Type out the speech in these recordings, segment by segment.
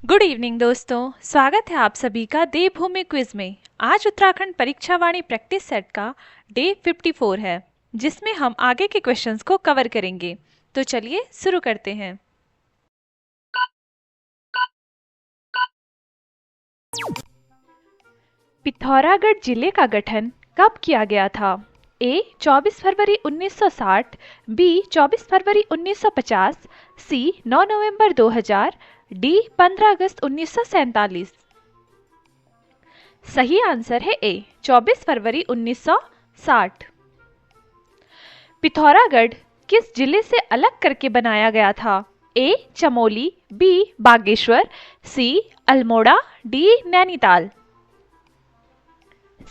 Good evening दोस्तों, स्वागत है आप सभी का देवभूमि क्विज में। आज उत्तराखंड परीक्षा वाणी प्रैक्टिस सेट का डे 54 है, जिसमें हम आगे के क्वेश्चंस को कवर करेंगे। तो चलिए शुरू करते हैं। पिथौरागढ़ जिले का गठन कब किया गया था? ए 24 फरवरी 1960, बी 24 फरवरी 1950, सी 9 नवंबर 2000, डी 15 अगस्त 1947। सही आंसर है ए 24 फरवरी 1960। पिथौरागढ़ किस जिले से अलग करके बनाया गया था? ए चमोली, बी बागेश्वर, सी अल्मोड़ा, डी नैनीताल।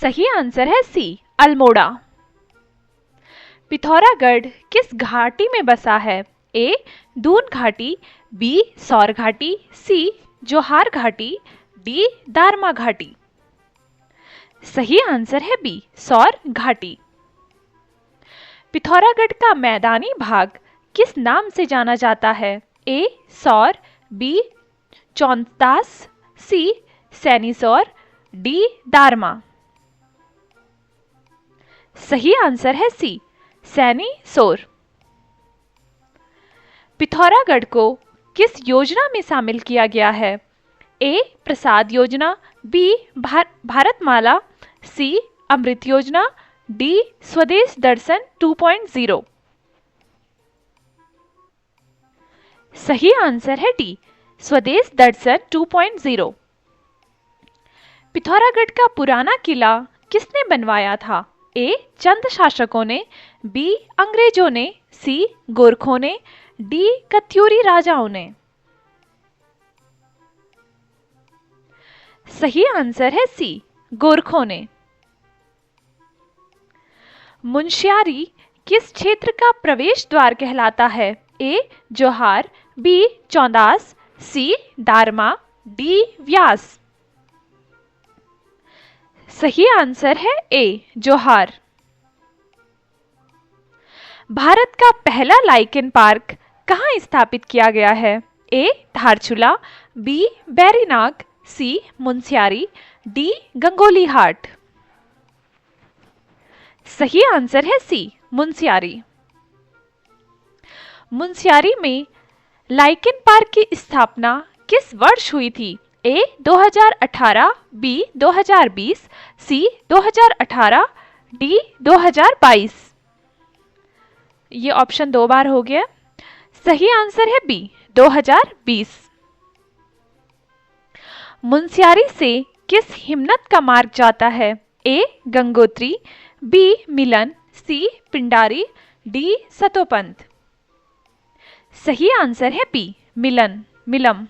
सही आंसर है सी अल्मोड़ा। पिथौरागढ़ किस घाटी में बसा है? ए दून घाटी, बी सौर घाटी, सी जोहार घाटी, डी दारमा घाटी। सही आंसर है बी सौर घाटी। पिथौरागढ़ का मैदानी भाग किस नाम से जाना जाता है? ए सौर, बी चौंतास, सी सैनीसौर, डी दारमा। सही आंसर है सी सैनीसौर। पिथौरागढ़ को किस योजना में शामिल किया गया है? ए प्रसाद योजना, बी भारतमाला, सी अमृत योजना, डी स्वदेश दर्शन 2.0। सही आंसर है डी स्वदेश दर्शन 2.0। पिथौरागढ़ का पुराना किला किसने बनवाया था? ए चंद शासकों ने, बी अंग्रेजों ने, सी गोरखों ने, डी कत्यूरी राजाओं ने। सही आंसर है सी गोरखों ने। मुंशियारी किस क्षेत्र का प्रवेश द्वार कहलाता है? ए जोहार, बी चौंदास, सी दारमा, डी व्यास। सही आंसर है ए जोहार। भारत का पहला लाइकेन पार्क कहाँ स्थापित किया गया है? ए धारचूला, बी बैरीनाग, सी मुंशियारी, डी गंगोली हाट। सही आंसर है सी मुंशियारी। मुंशियारी में लाइकेन पार्क की स्थापना किस वर्ष हुई थी? ए 2018, बी 2020, सी 2018, डी 2022। ये ऑप्शन 2 बार हो गया। सही आंसर है बी 2020। मुंशियारी से किस हिमनद का मार्ग जाता है? ए गंगोत्री, बी मिलन, सी पिंडारी, डी सतोपंथ। सही आंसर है बी मिलन मिलम।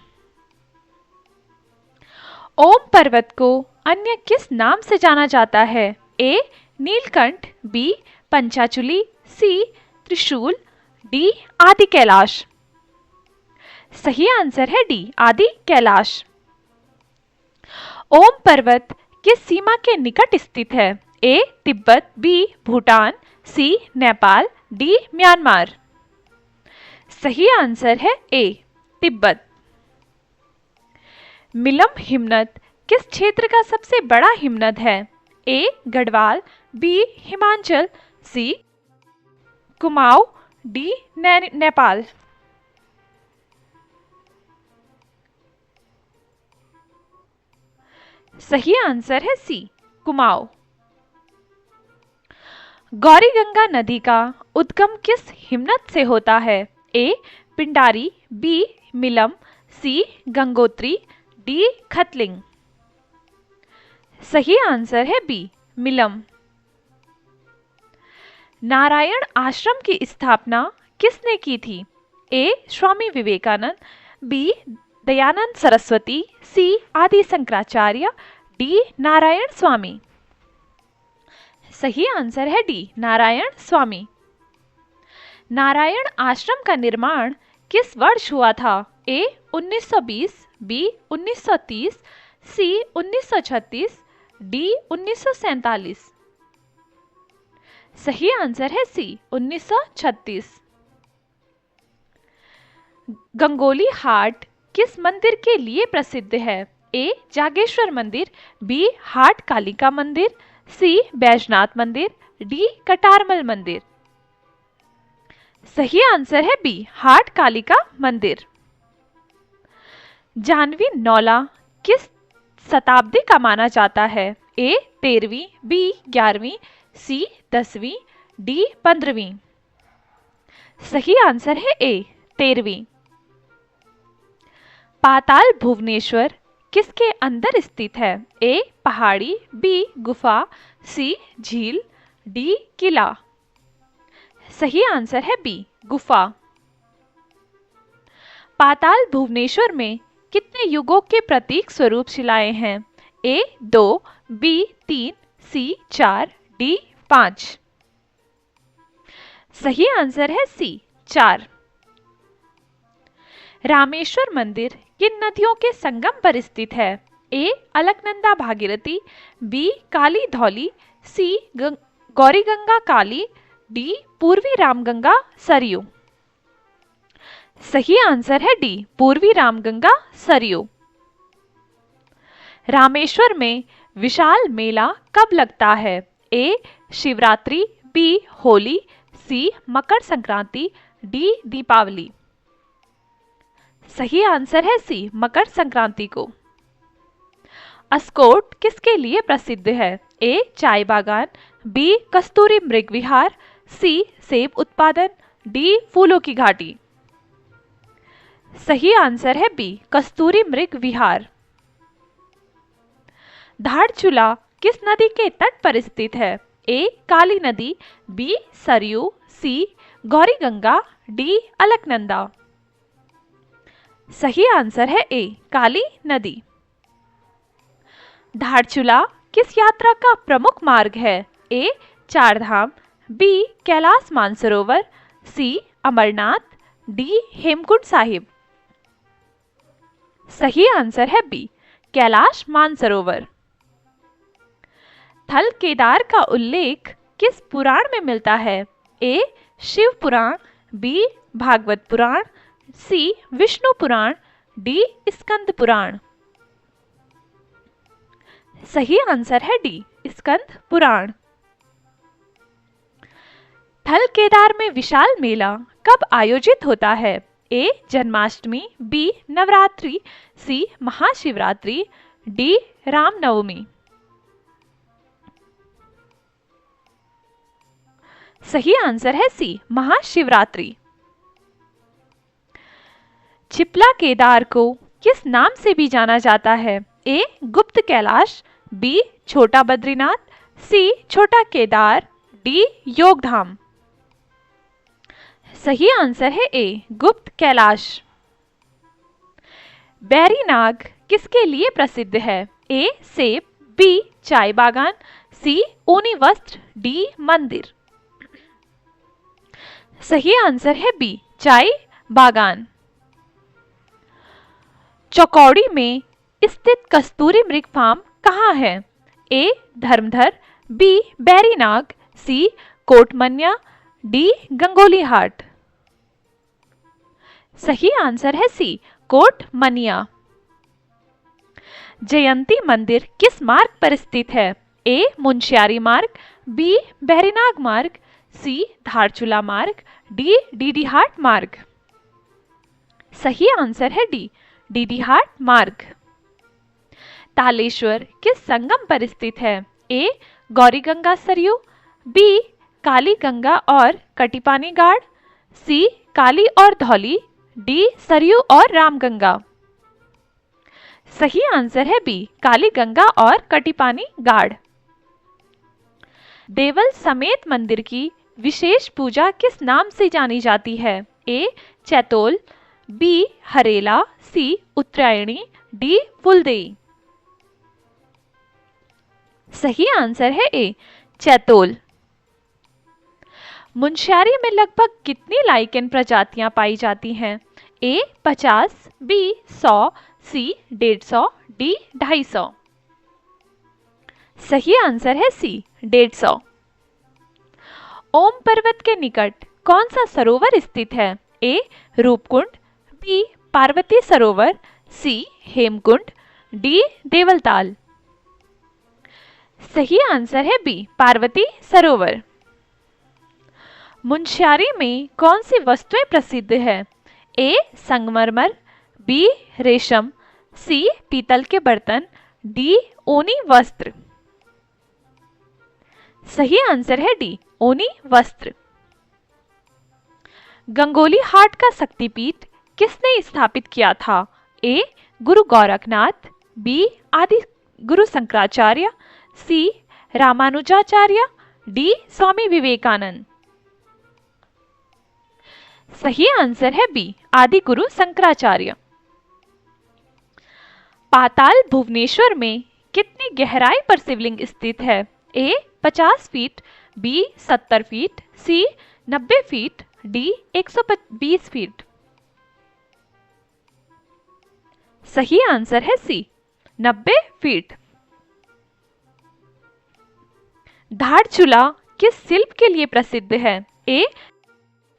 ओम पर्वत को अन्य किस नाम से जाना जाता है? ए नीलकंठ, बी पंचाचूली, सी त्रिशूल, डी आदि कैलाश। सही आंसर है डी आदि कैलाश। ओम पर्वत किस सीमा के निकट स्थित है? ए तिब्बत, बी भूटान, सी नेपाल, डी म्यांमार। सही आंसर है ए तिब्बत। मिलम हिमनद किस क्षेत्र का सबसे बड़ा हिमनद है? ए गढ़वाल, बी हिमाचल, सी कुमाऊं, डी नेपाल। सही आंसर है सी कुमाऊं। गौरी गंगा नदी का उद्गम किस हिमनद से होता है? ए पिंडारी, बी मिलम, सी गंगोत्री, डी खतलिंग। सही आंसर है बी मिलम। नारायण आश्रम की स्थापना किसने की थी? ए स्वामी विवेकानंद, बी दयानंद सरस्वती, सी आदि शंकराचार्य, डी नारायण स्वामी। सही आंसर है डी नारायण स्वामी। नारायण आश्रम का निर्माण किस वर्ष हुआ था? ए 1920, बी 1930, सी 1936, डी 1947। सही आंसर है सी 1936। गंगोली हाट किस मंदिर के लिए प्रसिद्ध है? ए जागेश्वर मंदिर, बी हाट कालिका मंदिर, सी बैजनाथ मंदिर, डी कटारमल मंदिर। सही आंसर है बी हाट कालिका मंदिर। जाह्नवी नौला किस शताब्दी का माना जाता है? ए 13वीं, बी 11वीं, सी 10वीं, डी 15वीं। सही आंसर है ए 13वीं। पाताल भुवनेश्वर किसके अंदर स्थित है? ए पहाड़ी, बी गुफा, सी झील, डी किला। सही आंसर है बी गुफा। पाताल भुवनेश्वर में कितने युगों के प्रतीक स्वरूप शिलाएं हैं? ए 2, बी 3, सी 4, डी 5। सही आंसर है सी 4। रामेश्वर मंदिर किन नदियों के संगम पर स्थित है? ए अलकनंदा भागीरथी, बी काली धौली, सी गौरीगंगा काली, डी पूर्वी रामगंगा सरयू। सही आंसर है डी पूर्वी रामगंगा सरयू। रामेश्वर में विशाल मेला कब लगता है? ए शिवरात्रि, बी होली, सी मकर संक्रांति, डी दीपावली। सही आंसर है सी मकर संक्रांति को। अस्कोट किसके लिए प्रसिद्ध है? ए चाय बागान, बी कस्तूरी मृग विहार, सी सेब उत्पादन, डी फूलों की घाटी। सही आंसर है बी कस्तूरी मृग विहार। धारचूला किस नदी के तट पर स्थित है? ए काली नदी, बी सरयू, सी गौरीगंगा, डी अलकनंदा। सही आंसर है ए काली नदी। धारचूला किस यात्रा का प्रमुख मार्ग है? ए चारधाम, बी कैलाश मानसरोवर, सी अमरनाथ, डी हेमकुंड साहिब। सही आंसर है बी कैलाश मानसरोवर। थल केदार का उल्लेख किस पुराण में मिलता है? ए शिव पुराण, बी भागवत पुराण, सी विष्णु पुराण, डी स्कंद पुराण। सही आंसर है डी स्कंद पुराण। थल केदार में विशाल मेला कब आयोजित होता है? ए जन्माष्टमी, बी नवरात्रि, सी महाशिवरात्रि, डी रामनवमी। सही आंसर है सी महाशिवरात्रि। छिपला केदार को किस नाम से भी जाना जाता है? ए गुप्त कैलाश, बी छोटा बद्रीनाथ, सी छोटा केदार, डी योगधाम। सही आंसर है ए गुप्त कैलाश। बैरीनाग किसके लिए प्रसिद्ध है? ए सेब, बी चाय बागान, सी ऊनी वस्त्र, डी मंदिर। सही आंसर है बी चाय बागान। चौकौड़ी में स्थित कस्तूरी मृग फार्म कहाँ है? ए धर्मधर, बी बैरीनाग, सी कोटमन्या, डी गंगोली हाट। सही आंसर है सी कोटमनिया। जयंती मंदिर किस मार्ग पर स्थित है? ए मुंशियारी मार्ग, बी बैरीनाग मार्ग, सी धारचूला मार्ग, डी डीडीहाट मार्ग। सही आंसर है डी डीडीहाट मार्ग। तालेश्वर किस संगम पर स्थित है? ए गौरीगंगा सरयू, बी काली गंगा और कटिपानी गाड़, सी काली और धौली, डी सरयू और रामगंगा। सही आंसर है बी काली गंगा और कटिपानी गाड़। देवल समेत मंदिर की विशेष पूजा किस नाम से जानी जाती है? ए चैतोल, बी हरेला, सी उत्तरायणी, डी फुलदेई। सही आंसर है ए चैतोल। मुंशियारी में लगभग कितनी लाइकेन प्रजातियां पाई जाती हैं? ए 50, बी 100, सी 150, डी 250। सही आंसर है सी 150। ओम पर्वत के निकट कौन सा सरोवर स्थित है? ए रूपकुंड, बी पार्वती सरोवर, सी हेमकुंड, डी देवलताल। सही आंसर है बी पार्वती सरोवर। मुनस्यारी में कौन सी वस्तुएं प्रसिद्ध है? ए संगमरमर, बी रेशम, सी पीतल के बर्तन, डी ऊनी वस्त्र। सही आंसर है डी ऊनी वस्त्र। गंगोली हाट का शक्तिपीठ किसने स्थापित किया था? ए गुरु गोरखनाथ, बी आदि गुरु शंकराचार्य, सी रामानुजाचार्य, डी स्वामी विवेकानंद। सही आंसर है बी आदि गुरु शंकराचार्य। पाताल भुवनेश्वर में कितनी गहराई पर शिवलिंग स्थित है? ए 50 फीट, बी 70 फीट, सी 90 फीट, डी 120 फीट। सही आंसर है सी 90 फीट। धारचूला किस शिल्प के लिए प्रसिद्ध है? ए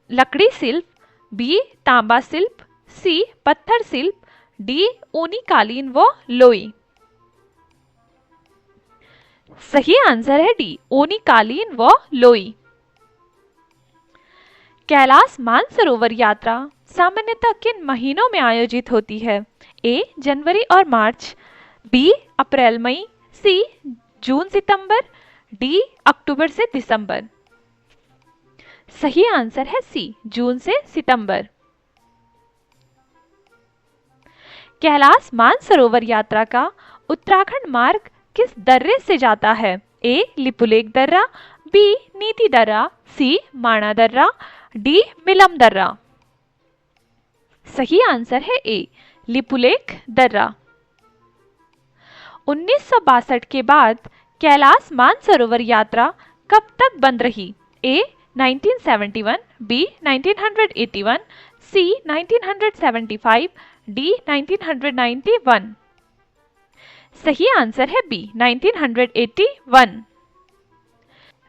लकड़ी शिल्प, बी तांबा शिल्प, सी पत्थर शिल्प, डी ऊनी कालीन व लोई। सही आंसर है डी ऊनी कालीन व लोई। कैलाश मानसरोवर यात्रा सामान्यतः किन महीनों में आयोजित होती है? ए जनवरी और मार्च, बी अप्रैल मई, सी जून सितंबर, डी अक्टूबर से दिसंबर। सही आंसर है सी जून से सितंबर। कैलाश मानसरोवर यात्रा का उत्तराखंड मार्ग किस दर्रे से जाता है? ए लिपुलेख दर्रा, बी नीति दर्रा, सी माणा दर्रा, डी मिलम दर्रा। सही आंसर है ए लिपुलेख दर्रा। 1962 के बाद कैलाश मानसरोवर यात्रा कब तक बंद रही? ए 1971, बी 1981, सी 1975, डी 1991। सही आंसर है बी 1981।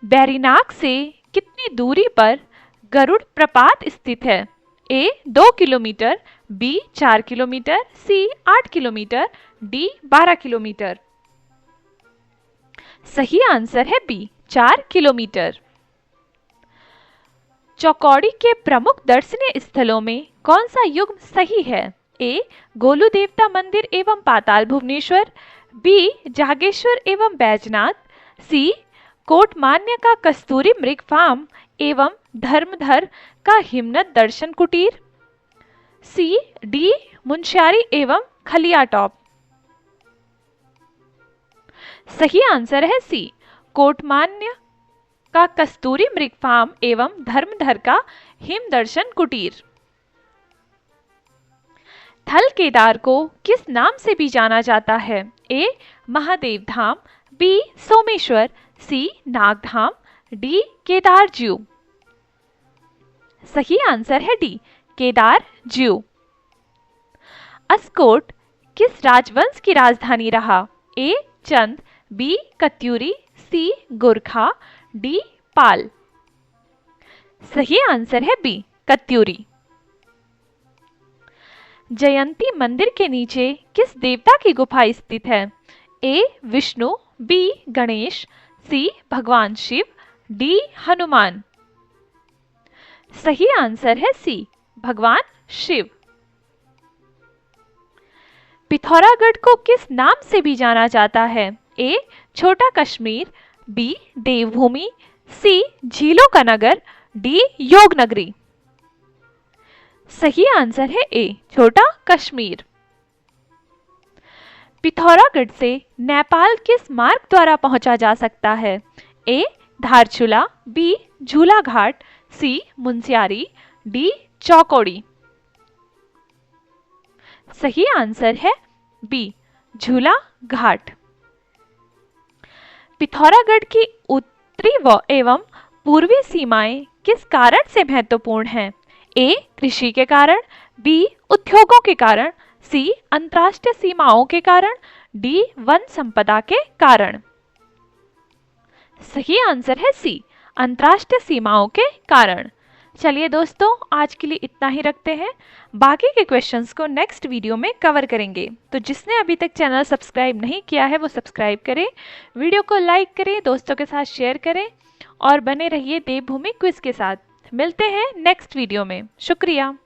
बैरीनाग से कितनी दूरी पर गरुड़ प्रपात स्थित है? ए 2 किलोमीटर, बी 4 किलोमीटर, सी 8 किलोमीटर, डी 12 किलोमीटर। सही आंसर है बी 4 किलोमीटर। चौकौड़ी के प्रमुख दर्शनीय स्थलों में कौन सा युग्म सही है? ए गोलू देवता मंदिर एवं पाताल भुवनेश्वर, बी जागेश्वर एवं बैजनाथ, सी कोटमान्य का कस्तूरी मृग फार्म एवं धर्मधर का हिमनद दर्शन कुटीर, सी डी मुनस्यारी एवं खलिया टॉप। सही आंसर है सी कोटमान्य का कस्तूरी मृग फार्म एवं धर्मधर का हिम दर्शन कुटीर। थल केदार को किस नाम से भी जाना जाता है? ए महादेव धाम, बी सोमेश्वर, सी नागधाम, डी केदार ज्यू। सही आंसर है डी केदार ज्यू। अस्कोट किस राजवंश की राजधानी रहा? ए चंद, बी कत्यूरी, सी गोरखा, डी पाल। सही आंसर है बी कत्यूरी। जयंती मंदिर के नीचे किस देवता की गुफा स्थित है? ए विष्णु, बी गणेश, सी भगवान शिव, डी हनुमान। सही आंसर है सी भगवान शिव। पिथौरागढ़ को किस नाम से भी जाना जाता है? ए छोटा कश्मीर, बी देवभूमि, सी झीलों का नगर, डी योग नगरी। सही आंसर है ए छोटा कश्मीर। पिथौरागढ़ से नेपाल किस मार्ग द्वारा पहुंचा जा सकता है? ए धारचूला, बी झूला घाट, सी मुनस्यारी, डी चौकौड़ी। सही आंसर है बी झूला घाट। पिथौरागढ़ की उत्तरी एवं पूर्वी सीमाएं किस कारण से महत्वपूर्ण हैं? ए कृषि के कारण, बी उद्योगों के कारण, सी अंतर्राष्ट्रीय सीमाओं के कारण, डी वन संपदा के कारण। सही आंसर है सी अंतर्राष्ट्रीय सीमाओं के कारण। चलिए दोस्तों, आज के लिए इतना ही रखते हैं। बाकी के क्वेश्चंस को नेक्स्ट वीडियो में कवर करेंगे। तो जिसने अभी तक चैनल सब्सक्राइब नहीं किया है वो सब्सक्राइब करें, वीडियो को लाइक करें, दोस्तों के साथ शेयर करें और बने रहिए देवभूमि क्विज के साथ। मिलते हैं नेक्स्ट वीडियो में। शुक्रिया।